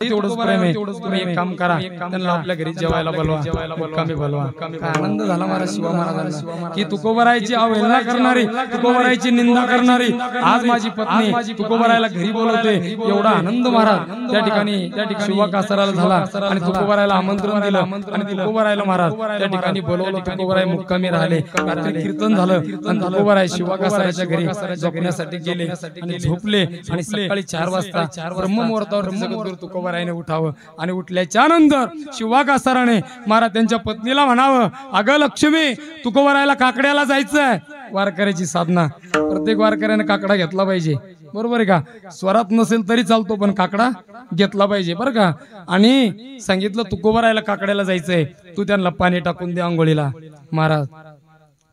तेवढंच प्रेम आहे. तुम्ही एक काम करा, त्यांना आपल्या घरी जेवायला बोलवा, मुक्कामी बोलवा. काय आनंद झाला महाराज शिवा महाराजांना की तुकोबरायची अवहेलना करणारी, तुकोबरायची निंदा करणारी आज माझी पत्नी तुकोबरायला घरी बोलवते. एवढा आनंद महाराज त्या ठिकाणी शिवा कासाराला झाला आणि तुकोबरायला आमंत्रण दिलं आणि तुकोबरायला महाराज त्या ठिकाणी बोलवलं. तुकोबराय मुक्कामी राहिले, रात्री कीर्तन झालं आणि तुकोबराय शिवा कासाराच्या घरी झोपण्यासाठी गेले आणि झोपले आणि सकाळी 4 वाजता ब्रह्ममुहूर्तावर जगद्गुरु तुकोबरायने उठावं आणि उठल्याच्या नंतर शिवा कासाराने महाराज त्यांच्या पत्नीला म्हणावं, अगं लक्ष्मी तुकोबरायला काकड्याला जायचंय. वारकऱ्याची साधना, प्रत्येक वारकऱ्याने काकडा घेतला पाहिजे, बरोबर आहे का? स्वरात नसेल तरी चालतो पण काकडा घेतला पाहिजे बरं का. आणि सांगितलं तुकोबरायला काकड्याला जायचंय, तू त्यांना पाणी टाकून दे आंघोळीला. महाराज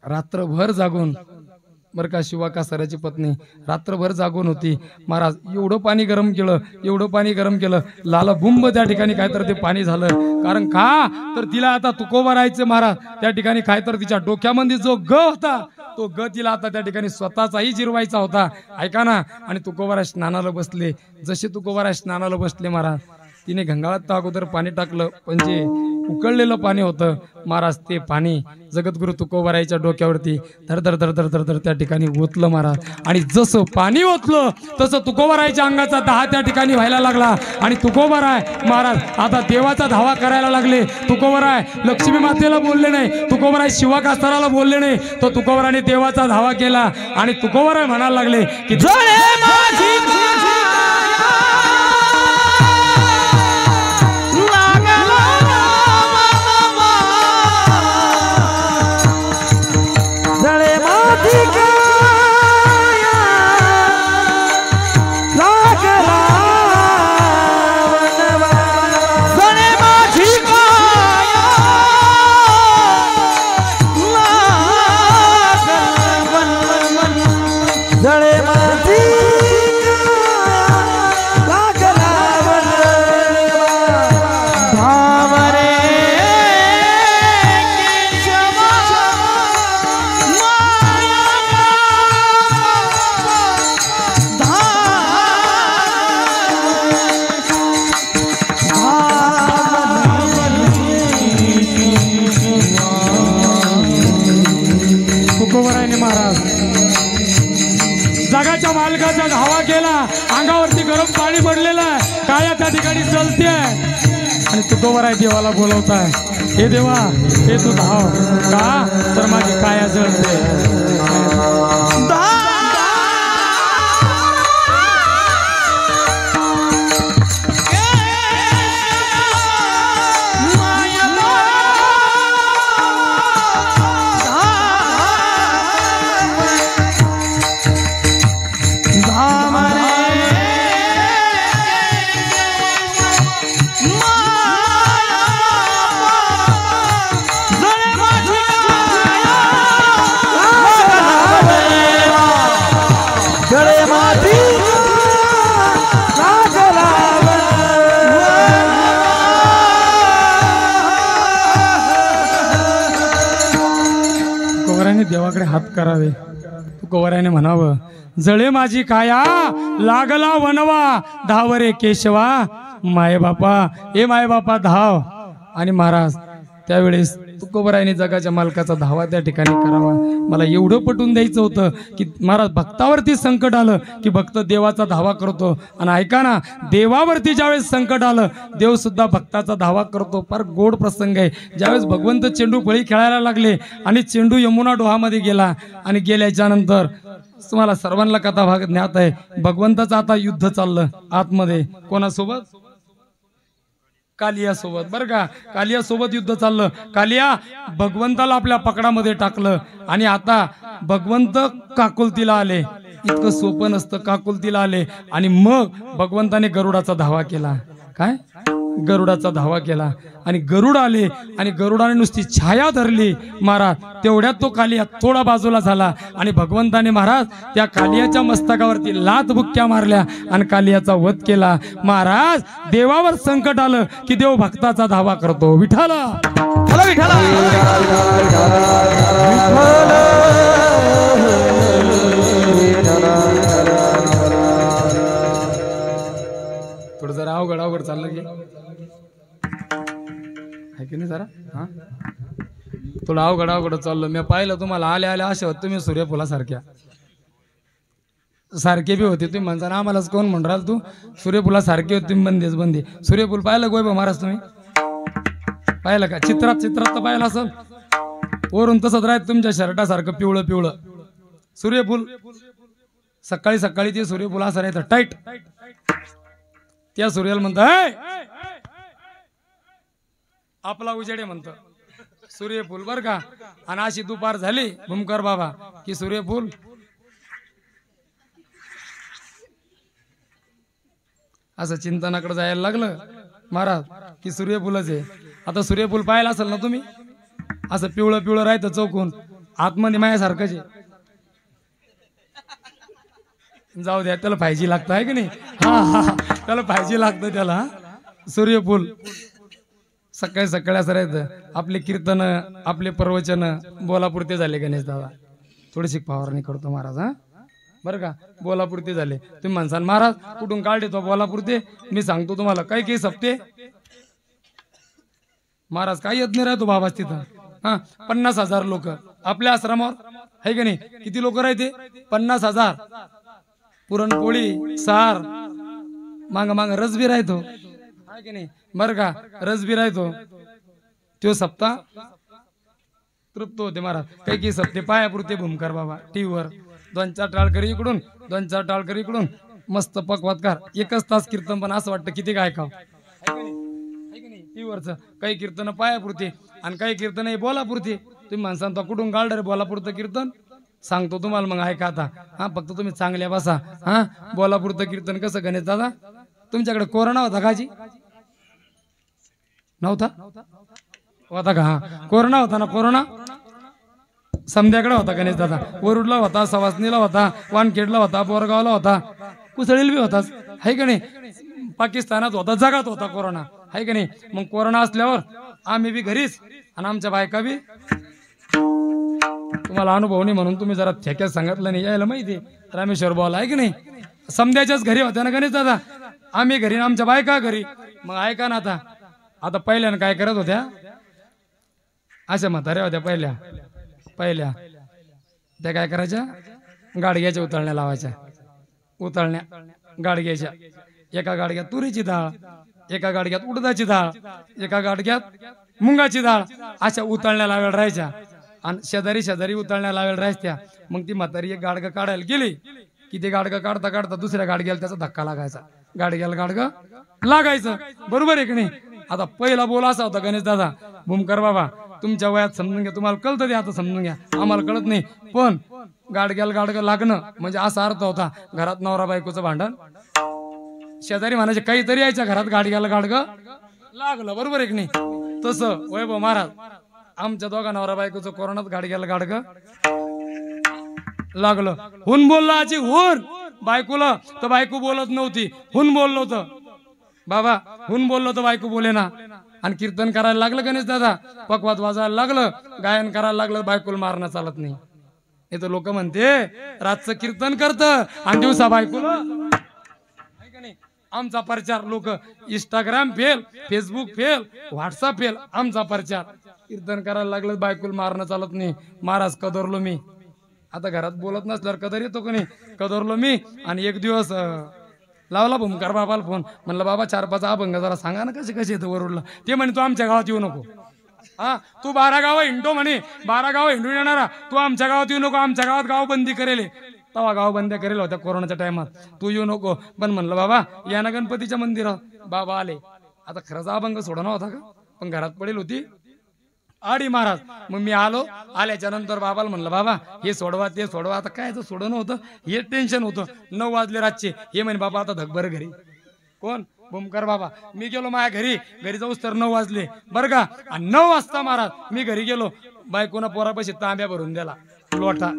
रात्रभर जागून बरं का, शिवा कासाराची पत्नी रात्रभर जागून होती. महाराज एवढं पाणी गरम केलं, एवढं पाणी गरम केलं, लालबुंब त्या ठिकाणी काय तर ते पाणी झालं. कारण का तर तिला आता तुकोबरायचं महाराज त्या ठिकाणी काय तर तिच्या डोक्यामध्ये जो ग होता तो ग तिला आता त्या ठिकाणी स्वतःचाही जिरवायचा होता. ऐका ना. आणि तुकोबराय स्नानाला बसले. जसे तुकोबराय स्नानाला बसले महाराज तिने घंगाळात अगोदर पाणी टाकलं, म्हणजे उकळलेलं पाणी होतं महाराज. ते पाणी जगद्गुरु तुकोबरायच्या डोक्यावरती धर धर धर धर धर धर त्या ठिकाणी ओतलं महाराज. आणि जसं पाणी ओतलं तसं तुकोबरायच्या अंगाचा दाह त्या ठिकाणी व्हायला लागला. आणि तुकोबराय महाराज आता देवाचा धावा करायला लागले. तुकोबराय लक्ष्मी मातेला बोलले नाही, तुकोबराय शिवा कासाराला बोलले नाही, तो तुकोबरायने देवाचा धावा केला. आणि तुकोबराय म्हणायला लागले की जगाच्या मालकाचा धावा केला. अंगावरती गरम पाणी पडलेलं आहे, काया त्या ठिकाणी जलते आणि तुकोबराय देवाला बोलवताय, हे देवा हे तू धाव का तर माझी काया जळते. देवाकडे हात करावे. तुकोबरायने म्हणावं, जळे माझी काया लागला वनवा, धाव रे केशवा माये बापा, ए माये बापा धाव. आणि महाराज त्यावेळेस तुकोबरायने जगाच्या मालकाचा धावा त्या ठिकाणी करावा. मला एवढं पटवून द्यायचं होतं की महाराज भक्तावरती संकट आलं की भक्त देवाचा धावा करतो. आणि ऐका ना, देवावरती ज्यावेळेस संकट आलं देव सुद्धा भक्ताचा धावा करतो. फार गोड प्रसंग आहे. ज्यावेळेस भगवंत चेंडू फळी खेळायला लागले आणि चेंडू यमुना डोहामध्ये गेला आणि गेल्याच्या नंतर तुम्हाला सर्वांना कथा भाग ज्ञात आहे, भगवंताचं आता युद्ध चाललं आतमध्ये. कोणासोबत? कालिया सोबत बरं का. कालिया सोबत युद्ध चाललं. कालिया भगवंताला आपल्या पकडामध्ये टाकलं आणि आता भगवंत काकुलतीला आले. इतकं सोपं नसतं. काकुलतीला आले आणि मग भगवंताने गरुडाचा धावा केला. काय? गरुडाचा धावा केला आणि गरुड आले आणि गरुडाने नुसती छाया धरली महाराज. तेवढ्यात तो कालिया थोडा बाजूला झाला आणि भगवंताने महाराज त्या कालियाच्या मस्तकावरती लाथ बुक्क्या मारल्या आणि कालियाचा वध केला. महाराज देवावर संकट आलं की देव भक्ताचा धावा करतो. विठाला थोडं जरा अवघड अवघड चाललं की आहे की नाही जरा हा थोडं अवघड अवघड चाललं. मी पाहिलं तुम्हाला आले आले असे होत तुम्ही सूर्यफुलासारख्या सारखे बी होते. तुम्ही म्हणता ना आम्हालाच कोण म्हणून राहिल तू सूर्यफुला सारखे होते तुम्ही बंदेच बंदे. सूर्यफुल पाहिलं गोयबा महाराज तुम्ही पाहिलं का चित्रात चित्रात तर पाहिलं असेल वरून तसंच राहत तुमच्या शर्टासारखं पिवळं पिवळं सूर्यफुल. सकाळी सकाळी ते सूर्यफुल असं राहतं टाईट. त्या सूर्याला म्हणत आपला उजेडे म्हणत सूर्यफुल बर का. आणि अशी दुपार झाली भूमकर बाबा की सूर्यफुल असं चिंतनाकडे जायला लागलं महाराज की सूर्यफुलच आहे. आता सूर्यफुल पाहिलं असेल ना तुम्ही असं पिवळं पिवळं राहतं चौकून आतमध्ये मायासारखंच आहे. जाऊ द्या त्याला पाहिजे लागतं आहे की नाही. हा हा त्याला पाहिजे लागतं त्याला सूर्यफुल. सकाळी सकाळी असं राहतं. आपले कीर्तन आपले प्रवचन बोलापुरते झाले गणेश दादा. थोडीशी फवारणी करतो महाराज हा बरं का बोलापुरते झाले. तुम्ही म्हणसाल महाराज कुठून काढले तो बोलापुरते. मी सांगतो तुम्हाला काही काही सप्ते महाराज काही येत नाही राहतो बाबा तिथं. हा 50,000 लोक आपल्या आश्रमावर आहे की नाही. किती लोक राहते 50,000. पुरणपोळी सार मांग मांग रस बी राहतो आहे की नाही बरं का रस बी राहतो. तो सप्ताह तृप्त होते महाराज. काही काही सप्ते पायापुरते भूमकर बाबा टीव्हीवर 2-4 टाळकरी इकडून 2-4 टाळकरी इकडून मस्त पकवातकार 1 तास कीर्तन. पण असं वाटतं किती काय ऐकाव टीव्हीवरच. काही कीर्तन पायापुरते आणि काही कीर्तन हे बोलापुरते. तुम्ही माणसांचा कुठून गाळडर बोलापुरतं कीर्तन सांगतो तुम्हाला मग ऐका आता. हा फक्त तुम्ही चांगल्या बसा. हा बोलापुरतं कीर्तन कसं गणेश दादा. तुमच्याकडे कोरोना होता काजी नव्हता होता का. हा कोरोना होता ना. कोरोना समध्याकडे होता गणेश दादा. वरुडला होता सवासनीला होता वानखेडला होता बोरगावला होता कुसळीला बी होताच आहे का नाही. पाकिस्तानात होता जगात होता कोरोना आहे का नाही. मग कोरोना असल्यावर आम्ही बी घरीच आणि आमच्या बायका बी. तुम्हाला अनुभव नाही म्हणून तुम्ही जरा ठेक्यात सांगितलं नाही यायला माहिती रामेश्वर बोला आहे की नाही. समध्याच्याच घरी होत्या ना गणेश दादा. आम्ही घरी आमच्या बायका घरी. मग ऐका ना आता आता पहिल्यानं काय करत होत्या अशा म्हाताऱ्या होत्या पहिल्या त्या काय करायच्या गाडग्याच्या उतळण्या लावायच्या. उतळण्या गाडग्याच्या एका गाडग्यात तुरीची डाळ एका गाडग्यात उडदाची डाळ एका गाडग्यात मुंगाची डाळ अशा उतळण्या लावायला राहायच्या. आणि शेजारी शेजारी उतळण्या लावायला राहायच्या. मग ती म्हातारी एक गाडगं काढायला गेली की ते गाडगं काढता काढता दुसऱ्या गाडग्याला त्याचा धक्का लागायचा. गाडग्याला गाडगं लागायचं बरोबर आहे की नाही. आता पहिला बोल असा होता गणेश दादा भूमकर बाबा तुमच्या वयात समजून घ्या तुम्हाला कळतं ते आता समजून घ्या आम्हाला कळत नाही. पण गाडग्याला गाडगं लागणं म्हणजे असा अर्थ होता घरात नवरा बायकोचं भांडण. शेजारी म्हणायचे काहीतरी यायच्या घरात गाडग्याला गाडगं लागलं बरोबर आहे की नाही. तसं वैभव महाराज आमच्या दोघा नवरा बायकोचं कोरोनात गाडग्याला गाडगं लागलं. हुन बोलला आजी हुन बायकोला तर बायको बोलत नव्हती. हुन बोललो होतं बाबा हुन बोललो तर बायको बोले ना. आणि कीर्तन करायला लागलं गणेश दादा पकवात वाजायला लागलं गायन करायला लागलं बायकोला मारणं चालत नाही. हे तर लोक म्हणते रातचं कीर्तन करतं आणि दिवसा बायकोला. आमचा प्रचार लोक Instagram fail Facebook fail WhatsApp fail आमचा प्रचार. कीर्तन करायला लागलं बायकोला मारणं चालत नाही. महाराज कदरलो मी. आता घरात बोलत नसल्यावर कदर येतो का नाही. कदरलो मी. आणि एक दिवस लावला भूमकर बाबाला फोन म्हणलं बाबा 4-5 अभंग जरा सांगा ना कसे कसे येतं वरुडला. ते म्हणे तू आमच्या गावात येऊ नको. हा तू 12 गाव हिंडतो म्हणे 12 गाव हिंडून येणारा तू आमच्या गावात येऊ नको. आमच्या गावात गाव बंदी करेल तवा गाव बंद करेल होत्या कोरोनाच्या टायमात तू येऊ नको. पण म्हणलं बाबा या ना गणपतीच्या मंदिरात बाबा आले. आता खरंच अभंग सोडणं होता का पण घरात पडेल होती आडी महाराज. मग मी आलो. आल्याच्या नंतर बाबाला म्हणलं बाबा हे सोडवा ते सोडवा. आता काय सोडणं होतं हे टेन्शन होतं. 9 वाजले रातचे. हे म्हणे बाबा आता धगभर घरी. कोण भूमकर बाबा. मी गेलो माझ्या घरी जाऊस तर 9 वाजले बरं का. आणि 9 वाजता महाराज मी घरी गेलो. बायकोना पोरापाशी तांब्या भरून द्याला लोटा.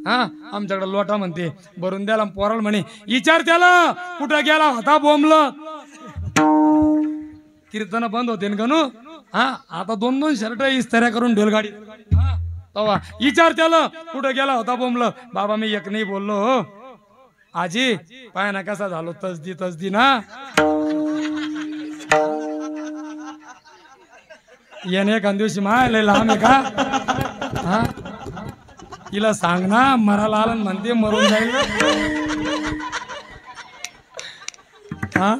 हा आमच्याकडे लोटा म्हणते भरून द्याला. पोराला म्हणे विचार त्याला कुठं गेला होता बोंबलं. कीर्तन बंद होते गणू. हा आता 2-2 शर्ट इस्त्र्या करून ढोलगाडी तवा विचार त्याला कुठं गेला होता बोंबलं. बाबा मी एक नाही बोललो हो आजी पाय ना कसा झालो तसदी ना येणे एखाद दिवशी माय लांब आहे का हा तिला सांग ना मराला आलं म्हणते मरून जाईल हा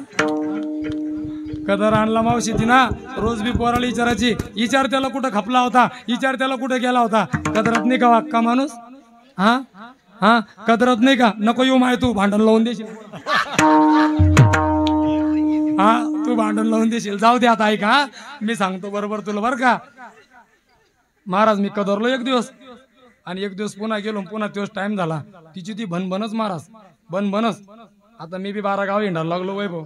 कदर आणला मावशी ती ना रोज बी पोराला विचारायची विचार त्याला कुठं खपला होता विचार त्याला कुठं गेला होता कदरात नाही का वाक्का माणूस हा हा कदरात नाही का नको येऊ माय तू भांडण लावून देशील हा तू भांडण लावून देशील जाऊ दे आता ऐका मी सांगतो बरोबर तुला बरं का महाराज मी कदरलो एक दिवस आणि एक दिवस पुन्हा गेलो पुन्हा तोच टाइम झाला तिची ती भनभनच महाराज भनभनच आता मी बी 12 गाव हिंडायला लागलो वैभव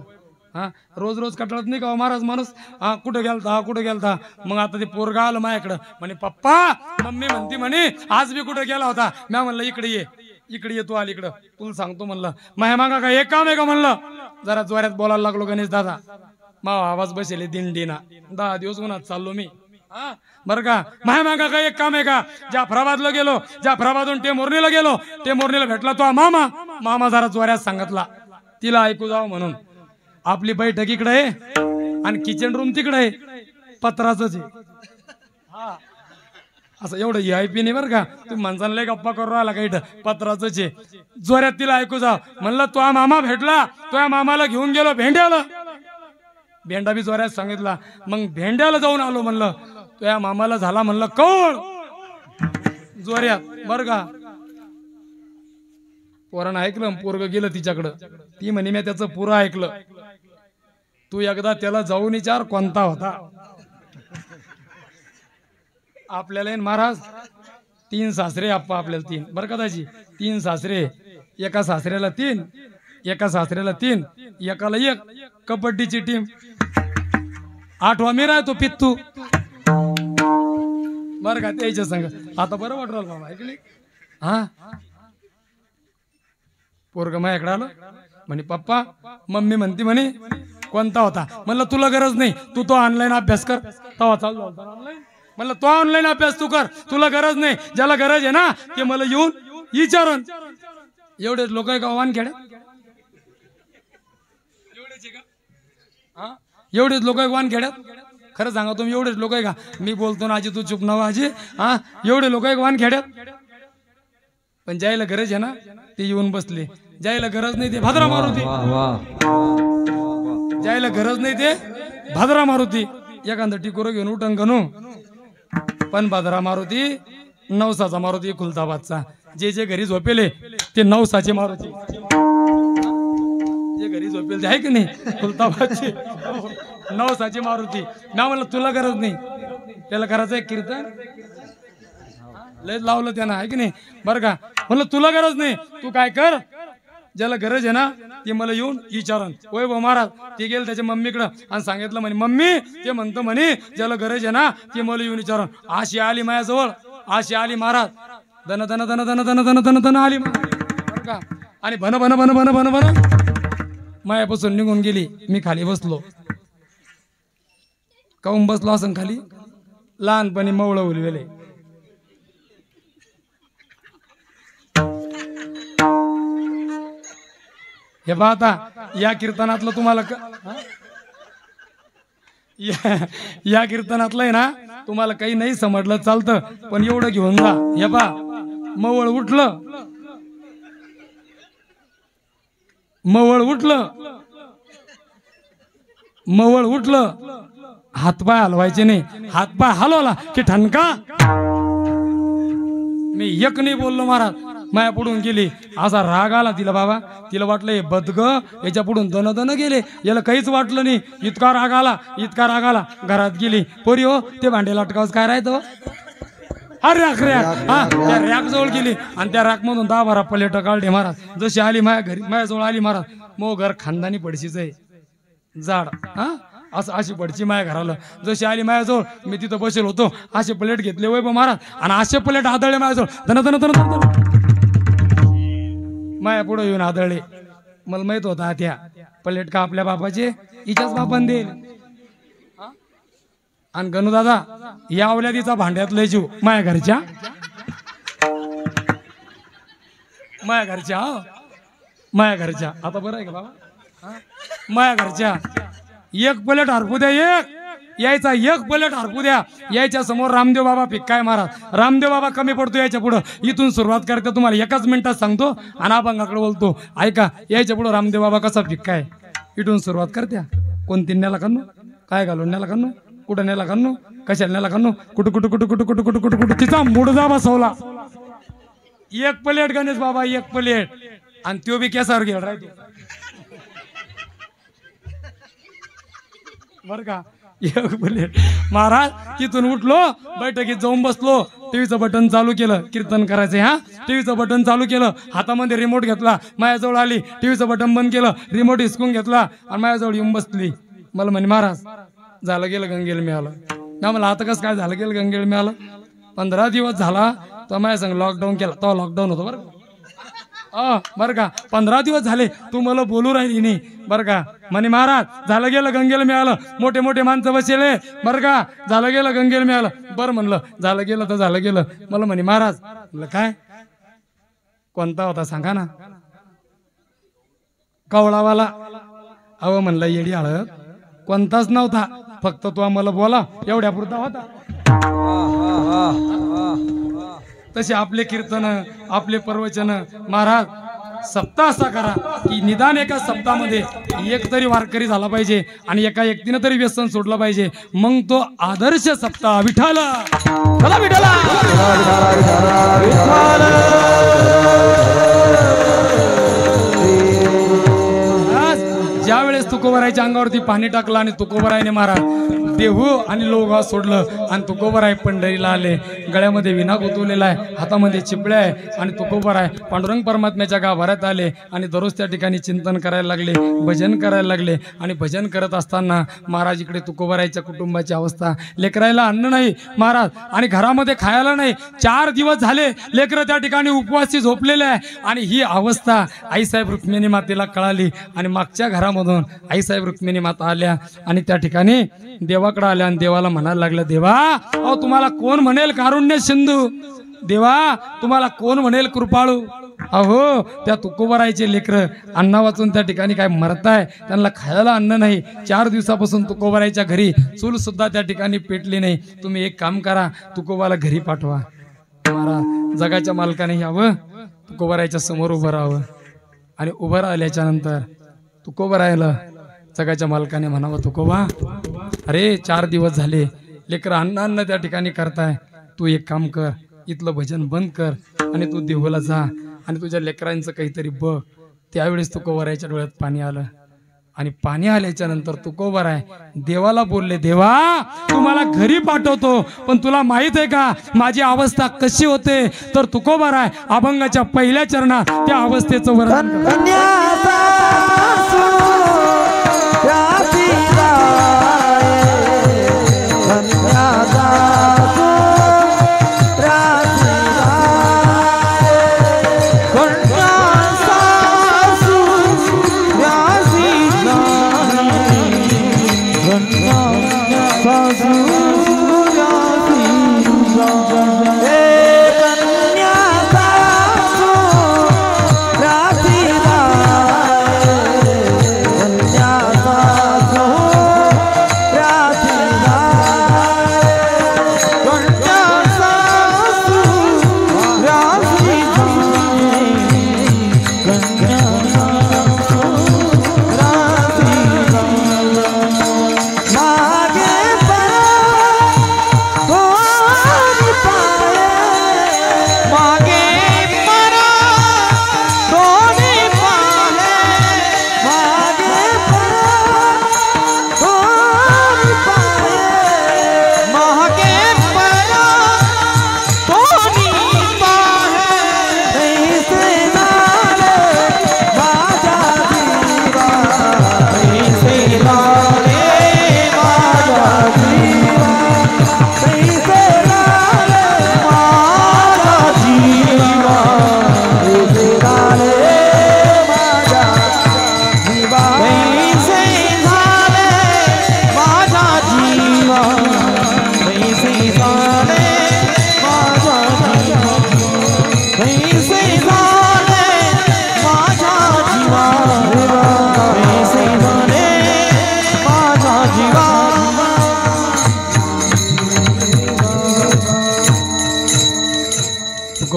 हा रोज रोज कटाळत नाही का महाराज माणूस हा कुठे गेलता मग आता ते पोरगा आलं माझ्याकडं म्हणे पप्पा मम्मी म्हणती म्हणे आज बी कुठे गेला होता मी म्हणलं इकडे ये तू आली इकडं तुला सांगतो म्हणलं माया मागा काय एक काम आहे का म्हणलं जरा जोऱ्यात बोलायला लागलो गणेश दादा मावा आवाज बसेल दिंडीना 10 दिवस उन्हात चाललो मी हा बरं का माया मागा काय एक काम आहे का जाफराबादला गेलो जाफराबादून टेंभुर्णीला गेलो टेंभुर्णीला भेटला तो मामा जरा जोऱ्यात सांगितला तिला ऐकू जावं म्हणून आपली बैठक इकडे आहे आणि किचन रूम तिकडे आहे पत्राचंच आहे असं एवढं VIP नाही बरं का तुम्ही माणसांना गप्पा करू राहिला काही पत्राचंच आहे जोऱ्यात तिला ऐकू जाव म्हणलं तो मामा भेटला तो मामाला घेऊन गेलो भेंडा बी जोऱ्यात सांगितला मग भेंड्याला जाऊन आलो म्हणलं तो मामाला झाला म्हणलं कोण जोऱ्यात बरं का पोरानं ऐकलं पोरग गेलं तिच्याकडं ती म्हणे मी त्याचं पुरं ऐकलं तू एकदा त्याला जाऊन विचार कोणता होता आपल्याला महाराज 3 सासरे आप्पा आपल्याला 3 बरं का दाजी 3 सासरे एका सासऱ्याला 3 एकाला 1 कबड्डीची टीम 8वा मीरा तो पित्तू बरं का त्याच्या संग आता बरं वाटलं बाबा ऐकले हा पोरग माझ्याकडे आलं म्हणे पप्पा मम्मी म्हणती म्हणे कोणता होता म्हणलं तुला गरज नाही तू तो ऑनलाईन अभ्यास कर तवा चालू ऑनलाईन म्हणलं तो ऑनलाईन अभ्यास तू कर तुला गरज नाही ज्याला गरज आहे ना ते मला येऊन विचारून एवढेच लोक आहे का वानखेड्यात एवढेच लोक आहे वानखेड्यात खरं सांगा तुम्ही एवढेच लोक आहे का मी बोलतो ना आजी तू चुप नवा आजी हा एवढे लोक आहे वानखेड्यात पण ज्याला गरज आहे ना ते येऊन बसले ज्याला गरज नाही ते भादरा मारुती ज्याला गरज नाही ते भादरा मारुती एखादं टिकोर घेऊन उठण गणू पण भादरा मारुती नवसाचा मारुती खुलताबादचा जे घरी झोपेले ते नवसाचे मारुती जे घरी झोपेल ते आहे की नाही खुलताबादची नवसाची मारुती ना म्हणलं तुला गरज नाही त्याला करायचं एक कीर्तन लयच लावलं त्यानं आहे की नाही बरं का म्हणलं तुला गरज नाही तू काय कर ज्याला गरज आहे ना ते मला येऊन विचारन होय भाऊ महाराज ते गेलं त्याच्या मम्मीकडं आणि सांगितलं म्हणे मम्मी ते म्हणतो म्हणे ज्याला गरज आहे ना ते मला येऊन विचारन अशी आली माझ्याजवळ अशी आली महाराज धन धन धन धन धन धन धन धन आली बरं का आणि भन भन भन भन भन भन मायापासून निघून गेली मी खाली बसलो काऊन बसलो असं खाली लहानपणी मवळ उलवेले हे पाहता या कीर्तनातलं तुम्हाला या कीर्तनातलं आहे ना तुम्हाला काही नाही समजलं चालतं पण एवढं घेऊन जा हे पा मवळ उठलं हातपाय हलवायचे नाही हातपाय हलवला की ठणका मी एक नाही बोललो महाराज माया पुढून गेली असा राग आला तिला बाबा तिला वाटलं हे बदग याच्या पुढून दन दन गेले याला काहीच वाटलं नाही इतका राग आला घरात गेली पोरी हो ते भांडे लटकावच काय राहतं हा रॅक हा त्या रॅक जवळ गेली आणि त्या रॅक मधून 10-12 प्लेट काढले महाराज जशी आली माझ्या घरी माझ्याजवळ आली महाराज मग घर खानदानी पडशीच आहे जाड हा असं अशी पडची माझ्या घराला जशी आली माझ्याजवळ मी तिथं बसेल होतो असे प्लेट घेतले वय महाराज आणि असे प्लेट आदळले माझ्याजवळ धन धन धन धन माया पुढे येऊन आदळले मला माहित होता त्या प्लेट का आपल्या बापाचे हिच्याच बापान देईल आणि गणू दादा या अवल्यादीचा भांड्यात लय जीव माया घरच्या आता बरं आहे का बाबा माया घरच्या एक प्लेट हरपू द्या एक यायचा एक पलट हरपू द्या. यायच्या समोर रामदेव बाबा फिक्काय मारा. रामदेव बाबा कमी पडतो याच्या पुढं. इथून सुरुवात करते तुम्हाला एकाच मिनिटात सांगतो आणि अभंगाकडे बोलतो. ऐका यायच्या पुढं रामदेव बाबा कसा फिक्काय. इथून सुरुवात करत्या. कोणती नेला कानू, काय घालून नेला कानू, कुठं नेला कानू, कशाला नेला कानू, कुठं कुठं कुठं कुठं कुठं कुठं कुठं कुठं तिचा मुडदा बसवला. एक प्लेट गणेश बाबा, एक प्लेट, आणि त्यो बी केसावर गेला राहतो बर का. एक प्लेट. महाराज तिथून उठलो, बैठकीत जाऊन बसलो, टीव्हीचं बटन चालू केलं, कीर्तन करायचं. हा टीव्हीचं बटन चालू केलं, हातामध्ये रिमोट घेतला, माझ्याजवळ आली, टीव्हीचं बटन बंद केलं, रिमोट हिसकून घेतला आणि माझ्याजवळ येऊन बसली. मला म्हणे महाराज झालं गेलं गंगेला मिळालं. ना मला आता कसं काय झालं गेलं गंगेला मिळालं. 15 दिवस झाला तर माझ्या संग लॉकडाऊन केला. तो लॉकडाऊन होतो बरं बरं का. 15 दिवस झाले तू मला बोलू राहिली नाही बरं का. म्हणे महाराज झालं गेलं गंगेला मिळालं, मोठे मोठे माणसं बसले बरं का, झालं गेलं गंगेला मिळालं. बरं म्हणलं झालं गेलं तर झालं गेलं. मला म्हणे महाराज, म्हणलं काय, कोणता होता सांगा ना. कवळावाला. अहो म्हणलं येडी हळद, कोणताच नव्हता, फक्त तो आम्हाला बोला एवढ्या पुरता होता. तसे आपले कीर्तन, आपले प्रवचन महाराज सप्ताह असा करा की निदान एका सप्ताहामध्ये एक तरी वारकरी झाला पाहिजे आणि एका व्यक्तीनं तरी व्यसन सोडलं पाहिजे. मग तो आदर्श सप्ताह. विठ्ठल चला विठ्ठल. ज्या वेळेस तुकोबरायच्या अंगावरती पाणी टाकलं आणि तुकोबरायने महाराज देहू आणि लोगाव सोडलं आणि तुकोबराय पंढरीला आले. गळ्यामध्ये विना गुंतवलेला आहे, हातामध्ये चिपळ्या आहे आणि तुकोबराय पांडुरंग परमात्म्याच्या गाभाऱ्यात आले आणि दररोज त्या ठिकाणी चिंतन करायला लागले, भजन करायला लागले. आणि भजन करत असताना महाराज इकडे तुकोबरायच्या कुटुंबाची अवस्था, लेकरायला अन्न नाही महाराज आणि घरामध्ये खायला नाही. 4 दिवस झाले लेकरं त्या ठिकाणी उपवासी झोपलेले आहे. आणि ही अवस्था आईसाहेब रुक्मिणी मातेला कळाली आणि मागच्या घरामधून आईसाहेब रुक्मिणी माता आल्या आणि त्या ठिकाणी देवाकडे आल्या आणि देवाला म्हणायला लागल्या, देवा अहो तुम्हाला कोण म्हणेल कारुण्य सिंधू, देवा तुम्हाला कोण म्हणेल कृपाळू. अहो त्या तुकोबरायचे लेकरं अन्ना वाचून त्या ठिकाणी काय मरताय, त्यांना खायला अन्न नाही. 4 दिवसापासून तुकोबरायच्या घरी चूल सुद्धा त्या ठिकाणी पेटली नाही. तुम्ही एक काम करा, तुकोबाला घरी पाठवा. महाराज जगाच्या मालकाने यावं, तुकोबरायच्या समोर उभं राहावं आणि उभं राहिल्याच्या नंतर तुकोबरायला जगाच्या मालकाने म्हणावं, तुकोबा अरे 4 दिवस झाले लेकर अन्न त्या ठिकाणी करताय, तू एक काम कर, इथलं भजन बंद कर आणि तू देवाला जा आणि तुझ्या लेकरांचं काहीतरी बघ. त्यावेळेस तुकोबरायच्या डोळ्यात पाणी आलं आणि पाणी आल्याच्या नंतर तुकोबराय देवाला बोलले, देवा तुम्हाला घरी पाठवतो, पण तुला माहित आहे का माझी अवस्था कशी होते. तर तुकोबराय अभंगाच्या पहिल्या चरणात त्या अवस्थेचं वर्णन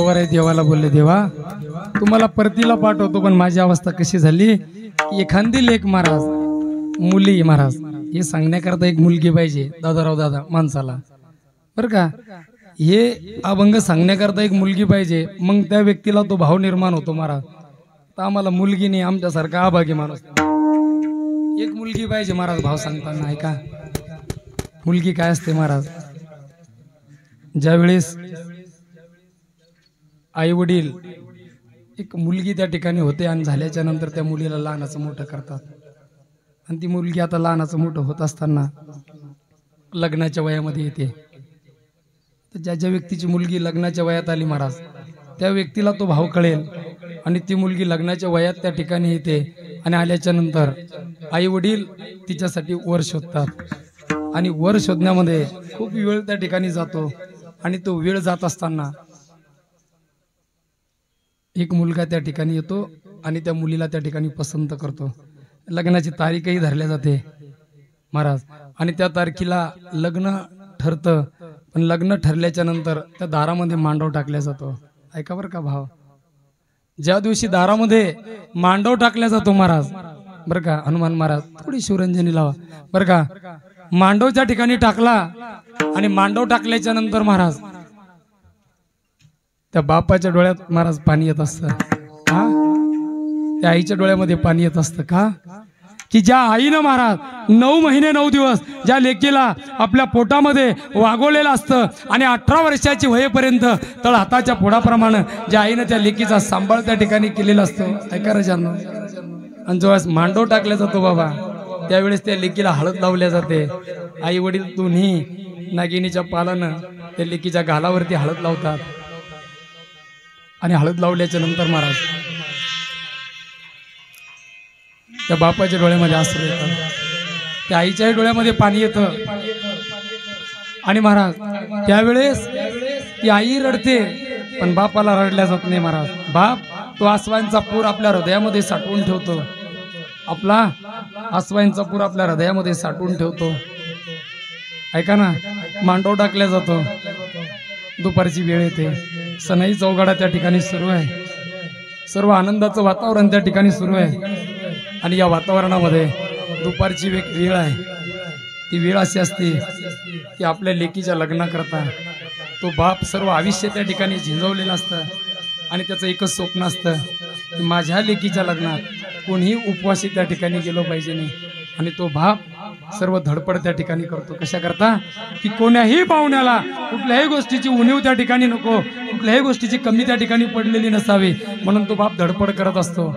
पवार आहे देवाला बोलले, देवा तुम्हाला परतीला पाठवतो, पण माझी अवस्था कशी झाली की एखादी लेक महाराज, मुली महाराज, हे सांगण्याकरता एक मुलगी पाहिजे दादाराव दादा माणसाला, बरं का. हे अभंग सांगण्याकरता एक मुलगी पाहिजे, मग त्या व्यक्तीला तो भाव निर्माण होतो महाराज. तर आम्हाला मुलगी नाही, आमच्यासारखा अभागी माणूस, एक मुलगी पाहिजे महाराज भाव सांगताना. ऐका, मुलगी काय असते महाराज, ज्यावेळेस आई वडील एक मुलगी त्या ठिकाणी होते आणि झाल्याच्या नंतर त्या मुलीला लहानाचं मोठं करतात, आणि ती मुलगी आता लहानाचं मोठं होत असताना लग्नाच्या वयामध्ये येते. तर ज्या व्यक्तीची मुलगी लग्नाच्या वयात आली महाराज, त्या व्यक्तीला तो भाव कळेल, आणि ती मुलगी लग्नाच्या वयात त्या ठिकाणी येते, आणि आल्याच्या नंतर आई वडील तिच्यासाठी वर शोधतात, आणि वर शोधण्यामध्ये खूप वेळ त्या ठिकाणी जातो. आणि तो वेळ जात असताना एक मुलगा त्या ठिकाणी येतो आणि त्या मुलीला त्या ठिकाणी पसंत करतो. लग्नाची तारीखही धरल्या जाते महाराज, आणि त्या तारखेला लग्न ठरतं. पण लग्न ठरल्याच्या नंतर त्या दारामध्ये मांडव टाकला जातो. ऐका बरं का भाव, ज्या दिवशी दारामध्ये मांडव टाकला जातो महाराज, बरं का हनुमान महाराज, थोडी शिवरंजनी लावा बरं का. मांडव त्या ठिकाणी टाकला, आणि मांडव टाकल्याच्या नंतर महाराज त्या बापाच्या डोळ्यात महाराज पाणी येत असतं. हा, त्या आईच्या डोळ्यामध्ये पाणी येत असतं. का की ज्या आईनं महाराज 9 महिने 9 दिवस ज्या लेकीला आपल्या पोटामध्ये वागवलेलं असतं, आणि 18 वर्षाची वयेपर्यंत तळ हाताच्या पोटाप्रमाणे ज्या आईनं त्या लेकीचा सांभाळ त्या ठिकाणी केलेला असतो. ऐका राजांनो, आणि जेव्हा मांडव टाकला जातो बाबा, त्यावेळेस त्या लेकीला हळद लावल्या जाते. आई वडील दोन्ही नागिनीच्या पालानं त्या लेकीच्या गालावरती हळद लावतात, आणि हळद लावल्याच्या नंतर महाराज त्या बापाच्या डोळ्यामध्ये अश्रू येतात, त्या आईच्याही डोळ्यामध्ये पाणी येतं. आणि महाराज त्यावेळेस ती आई रडते, पण बापाला रडल्या जात नाही महाराज. बाप तो आसवांचा पूर आपल्या हृदयामध्ये साठवून ठेवतो, आपला आसवांचा पूर आपल्या हृदयामध्ये साठवून ठेवतो. ऐका ना, मांडव टाकल्या जातो, दुपारची वेळ येते, सनई चौघडा त्या ठिकाणी सुरू आहे, सर्व आनंदाचं वातावरण त्या ठिकाणी सुरू आहे. आणि या वातावरणामध्ये दुपारची वेळ आहे, ती वेळ अशी असते की आपल्या लेकीच्या लग्नाकरता तो बाप सर्व आयुष्य त्या ठिकाणी झिंजवलेलं असतं, आणि त्याचं एकच स्वप्न असतं की माझ्या लेकीच्या लग्नात कोणीही उपवासी त्या ठिकाणी गेलो पाहिजे नाही. आणि तो बाप सर्व धडपड त्या ठिकाणी करतो, कशा करता की कोण्याही पाहुण्याला कुठल्याही गोष्टीची उणीव त्या ठिकाणी नको, कुठल्याही गोष्टीची कमी त्या ठिकाणी पडलेली नसावी, म्हणून तो बाप धडपड करत असतो.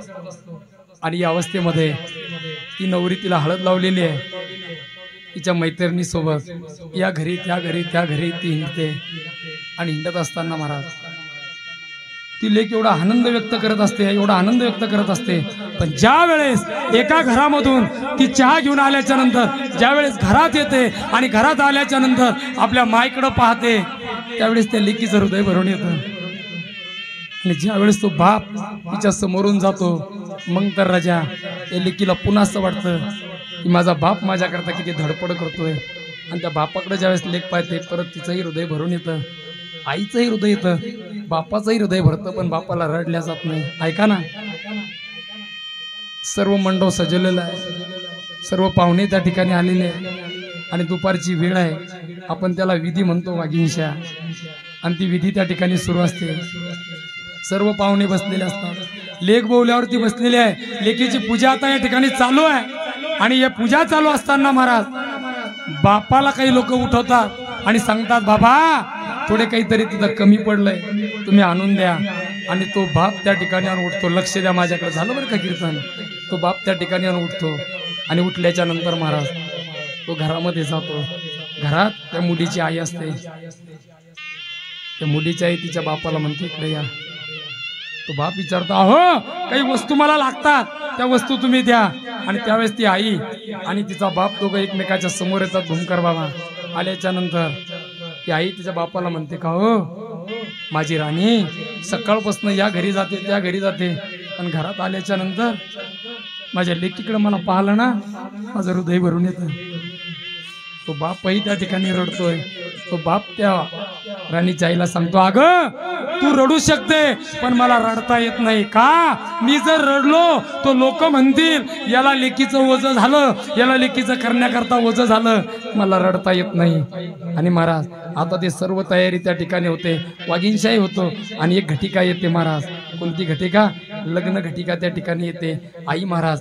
आणि या अवस्थेमध्ये ती नवरी तिला हळद लावलेली आहे, तिच्या मैत्रिणीसोबत या घरी त्या घरी त्या घरी ती हिंडते. आणि हिंडत असताना महाराज ती लेक एवढा आनंद व्यक्त करत असते, एवढा आनंद व्यक्त करत असते. पण ज्या वेळेस एका घरामधून ती चहा घेऊन आल्याच्या नंतर ज्या वेळेस घरात येते, आणि घरात आल्याच्या नंतर आपल्या माईकडं पाहते, त्यावेळेस त्या लेकीचं हृदय भरून येतं. आणि ज्यावेळेस तो बाप तिच्या समोरून जातो, मग तर राजा त्या लेकीला पुन्हा असं वाटतं की माझा बाप माझ्याकरता किती धडपड करतोय. आणि त्या बापाकडे ज्यावेळेस लेक पाहते, परत तिचंही हृदय भरून येतं, आईचंही हृदय येतं, बापाचंही हृदय भरतं, पण बापाला रडल्या जात नाही. ऐका ना, सर्व मंडप सजवलेलं आहे, सर्व पाहुणे त्या ठिकाणी आलेले आहे, आणि दुपारची वेळ आहे, आपण त्याला विधी म्हणतो वाघिंशा, आणि ती विधी त्या ठिकाणी सुरू असते. सर्व पाहुणे बसलेले असतात, लेक बोवल्यावरती बसलेले आहे, लेकीची पूजा आता या ठिकाणी चालू आहे. आणि या पूजा चालू असताना महाराज बापाला काही लोक उठवतात आणि सांगतात, बाबा थोडे काहीतरी तिथं कमी पडलंय, तुम्ही आणून द्या. आणि तो बाप त्या ठिकाणी आणून उठतो, लक्ष द्या माझ्याकडे, झालं बरं का कीर्तन. तो बाप त्या ठिकाणी आणून उठतो, आणि उठल्याच्या नंतर महाराज तो घरामध्ये जातो. घरात त्या मुलीची आई असते, त्या मुलीची आई तिच्या बापाला म्हणते, इकडे या. तो बाप विचारतो, अहो काही वस्तू मला लागतात, त्या वस्तू तुम्ही द्या. आणि त्यावेळेस ती आई आणि तिचा बाप दोघं एकमेकाच्या समोर येतात. भूमकर बाबा आल्याच्या नंतर ती आई तिच्या बापाला म्हणते, का हो माझी राणी सकाळपासून या घरी जाते त्या घरी जाते, पण घरात आल्याच्या नंतर माझ्या लेकीकडे मला पाहिलं ना, माझं हृदय भरून येतं. तो बापही त्या ठिकाणी रडतोय. तो बाप त्या राणीच्या आईला सांगतो, अगं तू रडू शकते पण मला रडता येत नाही. का? मी जर रडलो तो लोक म्हणतील याला लेकीचं ओझं झालं, याला लेकीचं करण्याकरता ओझं झालं, मला रडता येत नाही. आणि महाराज आता ते सर्व तयारी त्या ठिकाणी होते, वाघिणशाही होतो आणि एक घटिका येते महाराज. कोणती घटिका? लग्न घटिका त्या ठिकाणी येते. आई महाराज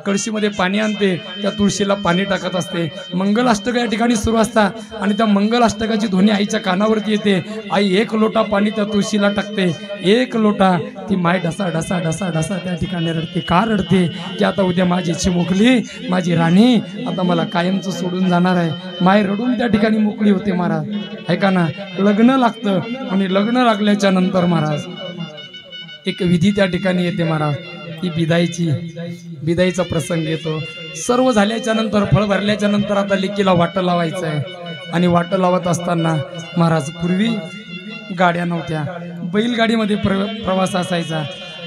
कळशीमध्ये पाणी आणते, त्या तुळशीला पाणी टाकत असते. मंगलाष्टक या ठिकाणी सुरू असतात आणि त्या मंगलाष्टकाची ध्वनी आईच्या कानावरती येते. आई एक लोटा पाणी त्या तुळशीला टाकते, एक लोटा. ती माय ढसा ढसा ढसा ढसा त्या ठिकाणी रडते. का रडते? की आता उद्या माझी चिमुकली, माझी राणी आता मला कायमचं सोडून जाणार आहे. माय रडून त्या ठिकाणी मोकळी होते महाराज. ऐका ना, लग्न लागतं आणि लग्न लागल्याच्या नंतर महाराज एक विधी त्या ठिकाणी येते महाराज. ती बिदाईचा प्रसंग येतो. सर्व झाल्याच्या नंतर, फळ भरल्याच्या नंतर आता लेकीला वाटं लावायचं आहे. आणि वाटं लावत असताना महाराज पूर्वी गाड्या नव्हत्या, बैलगाडीमध्ये प्रवास असायचा.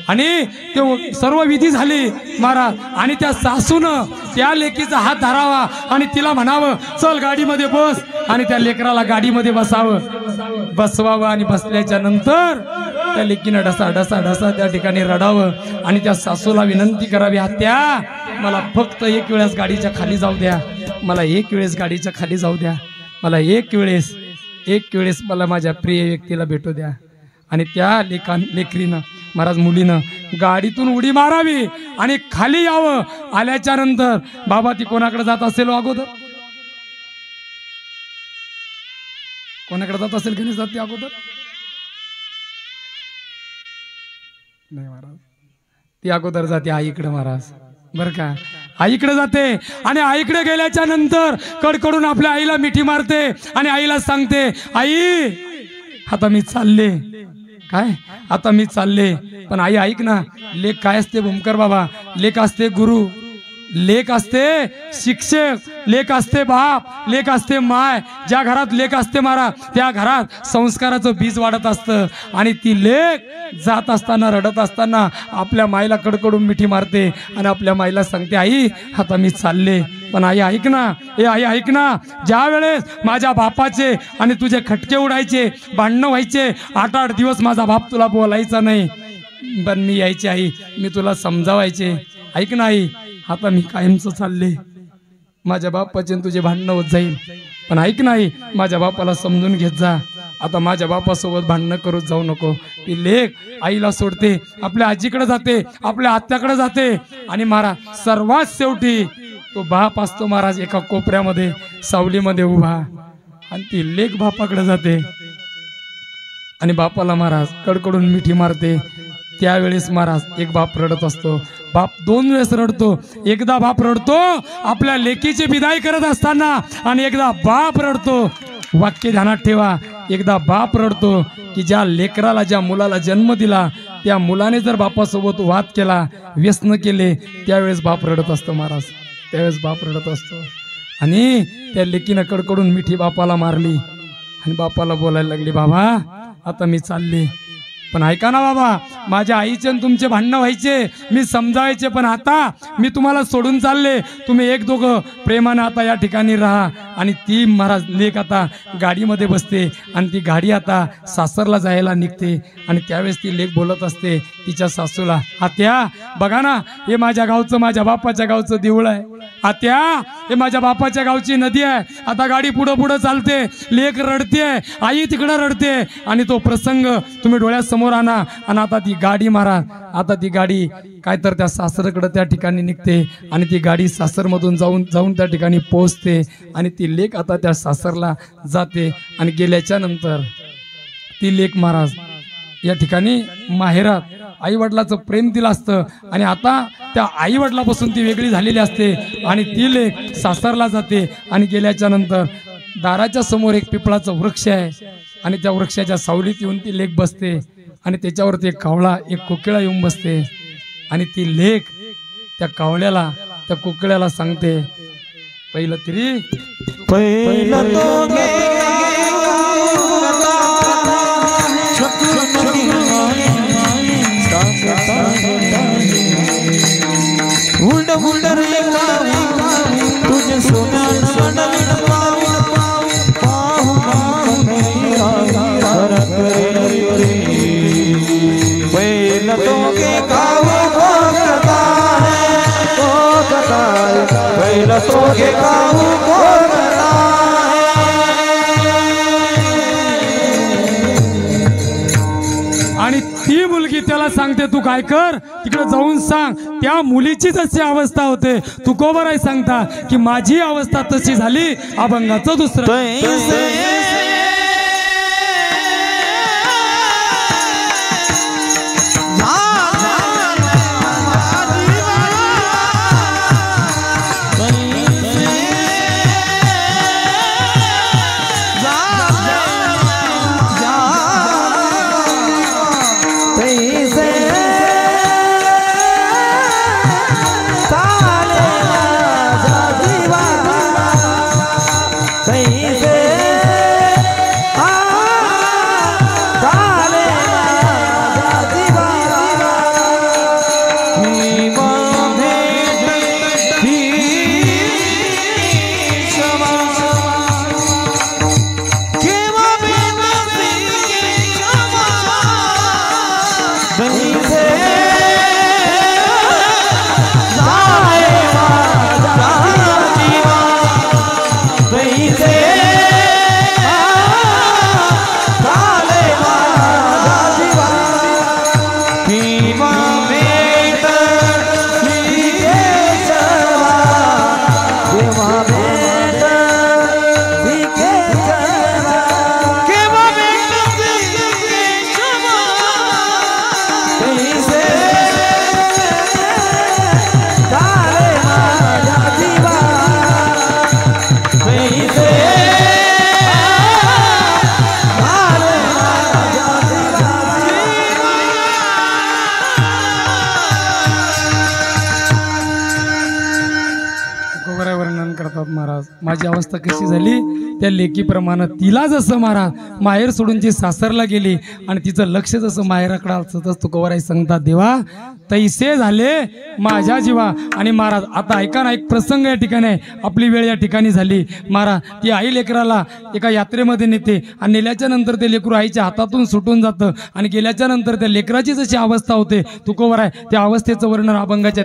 आणि ते सर्व विधी झाली महाराज. आणि त्या सासूनं त्या लेकीचा हात धरावा आणि तिला म्हणावं चल गाडीमध्ये बस, आणि त्या लेकराला गाडीमध्ये बसवावं आणि बसल्याच्या नंतर त्या लेकीनं ढसा ढसा ढसा त्या ठिकाणी रडावं आणि त्या सासूला विनंती करावी, आत्या मला फक्त एक वेळेस गाडीच्या खाली जाऊ द्या, मला एक वेळेस गाडीच्या खाली जाऊ द्या, मला एक वेळेस मला माझ्या प्रिय व्यक्तीला भेटू द्या. आणि त्या लेकरीनं महाराज मुलीनं गाडीतून उडी मारावी आणि खाली यावं. आल्याच्या नंतर बाबा ती कोणाकडे जात असेल अगोदर? कोणाकडे जात असेल की नाही जात ती अगोदर? नाही महाराज, ती अगोदर जाते आईकडे महाराज. बर का, आईकडे जाते आणि आईकडे गेल्याच्या नंतर कडकडून आपल्या आईला मिठी मारते आणि आईला सांगते, आई आता मी चालले. काय? आता मी चालले. पण आई ऐक ना, लेक काय असते भूमकर बाबा? लेक असते गुरु, लेक असते शिक्षक, लेक असते बाप, लेक असते माय. ज्या घरात लेक असते महाराज त्या घरात संस्काराचं बीज वाढत असतं. आणि ती लेक जात असताना, रडत असताना आपल्या माईला कडकडून मिठी मारते आणि आपल्या माईला सांगते, आई आता मी चालले. पण आई ऐक ना, आई ऐक ना, ज्या वेळेस माझ्या बापाचे आणि तुझे खटके उडायचे, भांडणं व्हायचे, 8-8 दिवस माझा बाप तुला बोलायचा नाही, पण मी यायचे आई, मी तुला समजावायचे. ऐक ना आई, आता मी कायमचं चालले. माझ्या बापाचे तुझे भांडणं होत जाईल, पण ऐक नाही, माझ्या बापाला समजून घेत जा. आता माझ्या बापासोबत भांडणं करत जाऊ नको. ती लेक आईला सोडते, आपल्या आजीकडे जाते, आपल्या आत्याकडे जाते. आणि महाराज सर्वात शेवटी तो बाप असतो महाराज एका कोपऱ्यामध्ये सावलीमध्ये उभा, आणि ती लेक बापाकडे जाते आणि बापाला महाराज कडकडून मिठी मारते. त्यावेळेस महाराज एक बाप रडत असतो. बाप 2 वेळेस रडतो. एकदा बाप रडतो आपल्या लेकीची विदाई करत असताना, आणि एकदा बाप रडतो, वाक्य ध्यानात ठेवा, एकदा बाप रडतो की ज्या लेकराला, ज्या मुलाला जन्म दिला त्या मुलाने जर बापासोबत वाद केला, व्यसन केले, त्यावेळेस बाप रडत असतो महाराज, त्यावेळेस बाप रडत असतो. आणि त्या लेकीनं कडकडून मिठी बापाला मारली आणि बापाला बोलायला लागली, बाबा आता मी चालले. पण ऐका ना बाबा, माझ्या आईचे आणि तुमचे भांडणं व्हायचे, मी समजावायचे, पण आता मी तुम्हाला सोडून चालले. तुम्ही एक दोघं प्रेमानं आता या ठिकाणी राहा. आणि ती महाराज लेक आता गाडीमध्ये बसते आणि ती गाडी आता सासरला जायला निघते. आणि त्यावेळेस ती लेक बोलत असते तिच्या सासूला, आत्या बघा ना, हे माझ्या गावचं, माझ्या बापाच्या गावचं देऊळ आहे. आत्या हे माझ्या बापाच्या गावची नदी आहे. आता गाडी पुढं पुढं चालते, लेक रडते, आई तिकडं रडते. आणि तो प्रसंग तुम्ही डोळ्यासमोर आणा. आणि आता ती गाडी महाराज, आता ती गाडी काय तर त्या सासरकडे त्या ठिकाणी निघते आणि ती गाडी सासरमधून जाऊन त्या ठिकाणी पोहोचते. आणि ती लेक आता त्या सासरला जाते. आणि गेल्याच्या नंतर ती लेक महाराज या ठिकाणी माहेरात आई वडिलाचं प्रेम दिलं असतं, आणि आता त्या आई वडिलापासून ती वेगळी झालेली असते. आणि ती लेक सासरला जाते. आणि गेल्याच्या नंतर दाराच्या समोर एक पिपळाचं वृक्ष आहे आणि त्या वृक्षाच्या सावलीत येऊन ती लेक बसते. आणि त्याच्यावरती एक कावळा, एक कोकिळा येऊन बसते. आणि ती लेक त्या कावळ्याला, त्या कोकिळ्याला सांगते, पहिलं तरी तुझे सोना तो के काहू को करता आणि ती मुलगी त्याला सांगते तू काय कर तिकडे जाऊन सांग त्या मुलीची जशी अवस्था होते तुकोबराय सांगता की माझी अवस्था तशी झाली अभंगाचं दुसरं महाराज माझी अवस्था कशी झाली त्या लेकीप्रमाणे तिला जसं महाराज माहेर सोडून जी सासरला गेली आणि तिचं लक्ष जसं माहेराकडे असतं तुकोबराय सांगतात देवा तैसे झाले माझ्या जीवा. आणि महाराज आता ऐका ना एक प्रसंग या ठिकाणी आहे आपली वेळ या ठिकाणी झाली महाराज ती आई लेकराला एका यात्रेमध्ये नेते आणि नेल्याच्या नंतर ते लेकरू आईच्या हातातून सुटून जातं आणि गेल्याच्या नंतर त्या लेकराची जशी अवस्था होते तुकोबराय त्या अवस्थेचं वर्णन अभंगाच्या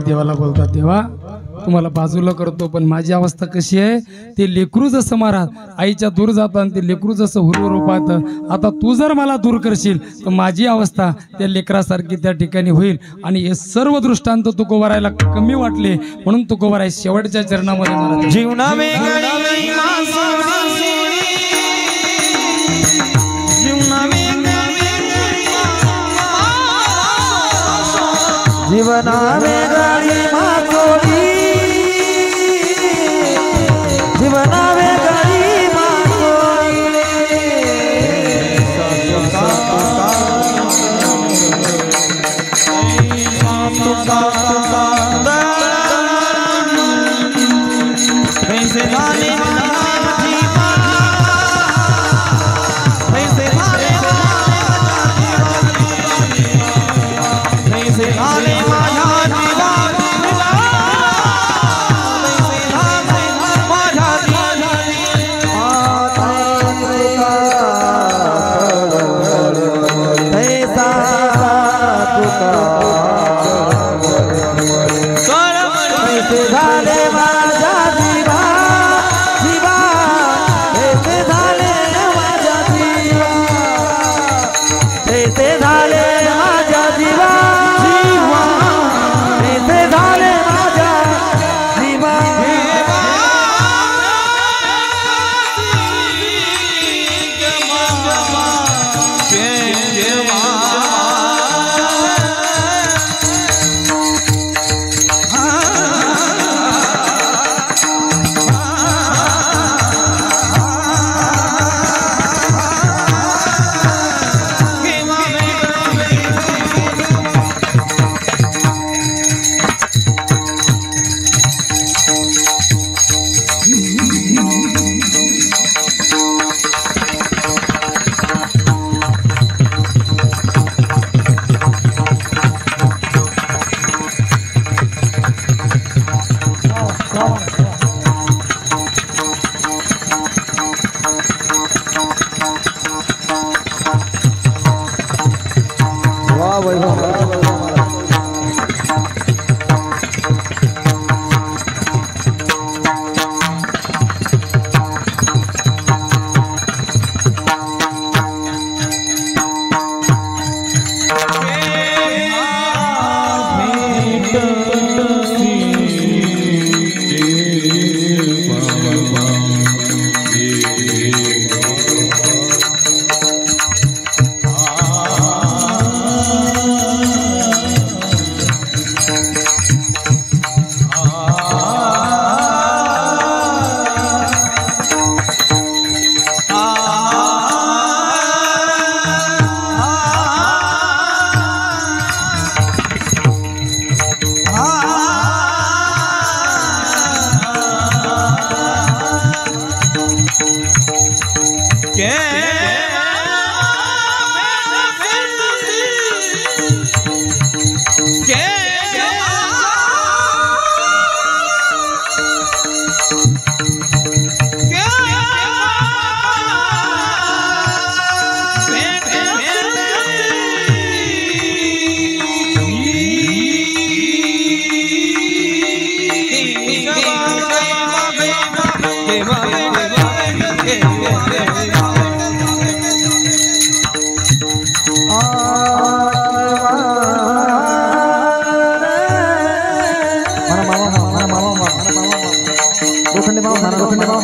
देवाला बोलतात देवा तुम्हाला बाजूला करतो पण माझी अवस्था कशी आहे ते लेकरू जसं महाराज आईच्या दूर जातं ते लेकरू जसं हुरहुर पाहतं आता तू जर मला दूर करशील तर माझी अवस्था त्या लेकरासारखी त्या ठिकाणी होईल. आणि हे सर्व दृष्टांत तुकोबरायला कमी वाटले म्हणून तुकोबराय शेवटच्या चरणामध्ये महाराज जीवना में गाड़ी मातोड़ी जीवना में गाड़ी मातोड़ी झाले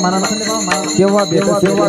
मनाला केव्हा भेटत सेवा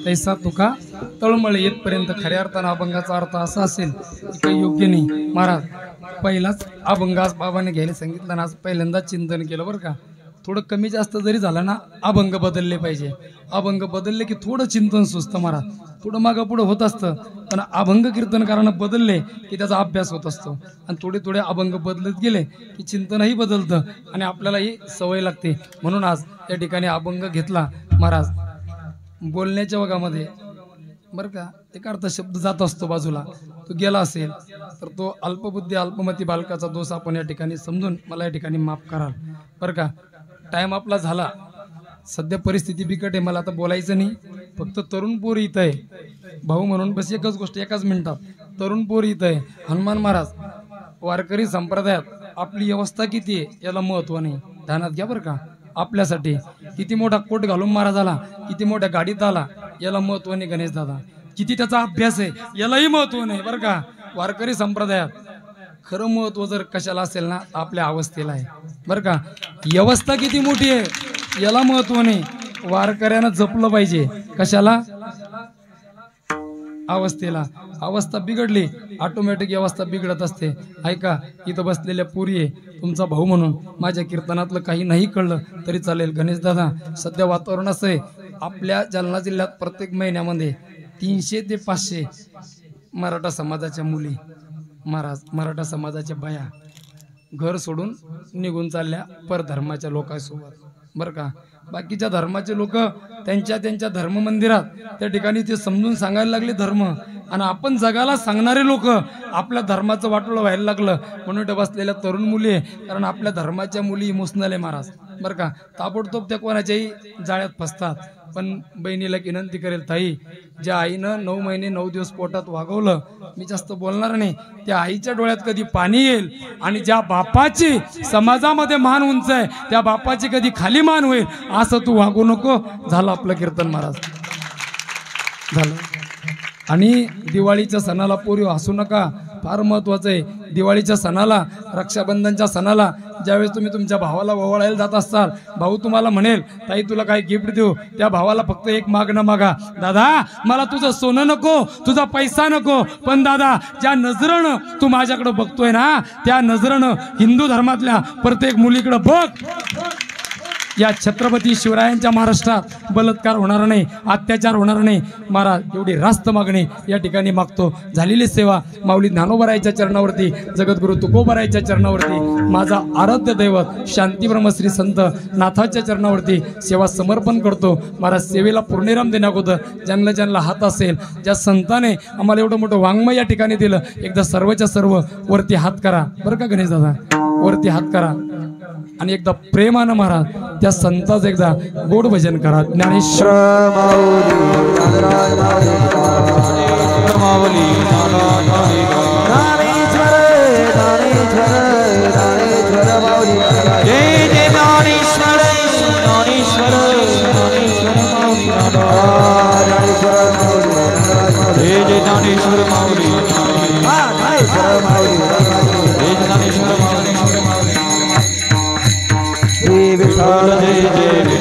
तैसा तुका तळमळ येतपर्यंत खऱ्या अर्थानं अभंगाचा अर्थ असा असेल की काही योग्य नाही. महाराज पहिलाच अभंग आज बाबाने घ्यायला सांगितलं ना, आज पहिल्यांदा चिंतन केलं बरं का. थोडं कमी जास्त जरी झालं ना, अभंग बदलले पाहिजे. अभंग बदलले की थोडं चिंतन सुचतं महाराज. थोडं मागं पुढं होत असतं, पण अभंग कीर्तनकारानं बदलले की त्याचा अभ्यास होत असतो. आणि थोडे थोडे अभंग बदलत गेले की चिंतनही बदलतं आणि आपल्यालाही सवय लागते. म्हणून आज या ठिकाणी अभंग घेतला महाराज. बोलण्याच्या वगामध्ये बरं का एक अर्थ शब्द जात असतो बाजूला, तो गेला असेल तर तो अल्पबुद्धी अल्पमती बालकाचा दोष आपण या ठिकाणी समजून मला या ठिकाणी माफ कराल बरं का. टाइम आपला झाला, सध्या परिस्थिती बिकट आहे, मला आता बोलायचं नाही. फक्त तरुण पोर इथं आहे भाऊ म्हणून, बस एकच गोष्ट एकाच मिनिटात. तरुण पोर इथं आहे. हनुमान महाराज वारकरी संप्रदायात आपली अवस्था किती आहे याला महत्व नाही, ध्यानात घ्या बरं का. आपल्यासाठी किती मोठा कोट घालून महाराज आला, किती मोठ्या गाडीत आला याला महत्व नाही गणेश दादा. किती त्याचा अभ्यास आहे यालाही महत्व नाही बरं का. वारकरी संप्रदायात खरं महत्व जर कशाला असेल ना, आपल्या अवस्थेला आहे बरं का. अवस्था किती मोठी आहे याला महत्व नाही, वारकऱ्यानं जपलं पाहिजे. कशाला? अवस्थेला. अवस्था बिघडली ऑटोमॅटिक अवस्था बिघडत असते. ऐका, इथं बसलेल्या पुरी आहे तुमचा भाऊ म्हणून, माझ्या कीर्तनातलं काही नाही कळलं तरी चालेल. गणेश दादा सध्या वातावरण असं आहे, आपल्या जालना जिल्ह्यात प्रत्येक महिन्यामध्ये 300 ते 500 मराठा समाजाच्या मुली महाराज, मराठा समाजाच्या बाया घर सोडून निघून चालल्या परधर्माच्या लोकांसोबत बरं का. बाकीच्या धर्माचे लोक त्यांच्या त्यांच्या धर्म मंदिरात त्या ठिकाणी ते समजून सांगायला लागले धर्म, आणि आपण जगाला सांगणारे लोक आपल्या धर्माचं वाटोळं व्हायला लागलं. म्हणून बसलेल्या तरुण मुली, कारण आपल्या धर्माच्या मुली इमोशनल आहे महाराज. बरं का, ताबडतोब त्या कोणाच्याही जाळ्यात फसतात. पण बहिणीला विनंती करेल, ताई ज्या आईनं 9 महिने 9 दिवस पोटात वागवलं, मी जास्त बोलणार नाही, त्या आईच्या डोळ्यात कधी पाणी येईल आणि ज्या बापाची समाजामध्ये मान उंच आहे त्या बापाची कधी खाली मान होईल असं तू वागू नको. झालं आपलं कीर्तन महाराज झालं. आणि दिवाळीच्या सणाला पोरी हसू नका, फार महत्वाचं आहे. दिवाळीच्या सणाला, रक्षाबंधनच्या सणाला ज्यावेळेस तुम्ही तुमच्या भावाला ओवाळायला जात असाल, भाऊ तुम्हाला म्हणेल ताई तुला काय गिफ्ट देऊ, त्या भावाला फक्त एक मागणं मागा, दादा मला तुझं सोनं नको, तुझा पैसा नको, पण दादा ज्या नजरेनं तू माझ्याकडे बघतोय ना त्या नजरेनं हिंदू धर्मातल्या प्रत्येक मुलीकडे बघ. या छत्रपती शिवरायांच्या महाराष्ट्रात बलात्कार होणार नाही, अत्याचार होणार नाही. महाराज एवढी रास्त मागणी या ठिकाणी मागतो. झालेली सेवा माऊली ज्ञानोबरायाच्या चरणावरती, जगद्गुरु तुकोबरायाच्या चरणावरती, माझा आराध्य दैवत शांती ब्रह्मश्री संत नाथाच्या चरणावरती सेवा समर्पण करतो. महाराज सेवेला पूर्णविराम देण्याअगोदर ज्यांना ज्यांना हात असेल, ज्या संताने आम्हाला एवढं मोठं वाङ्मय या ठिकाणी दिलं, एकदा सर्वच्या सर्व वरती हात करा बरं का गणेश दादा, वरती हात करा आणि एकदा प्रेमानं महाराज त्या संताचं एकदा गोड भजन करा. ज्ञानेश्वर विठ्ठल जय जय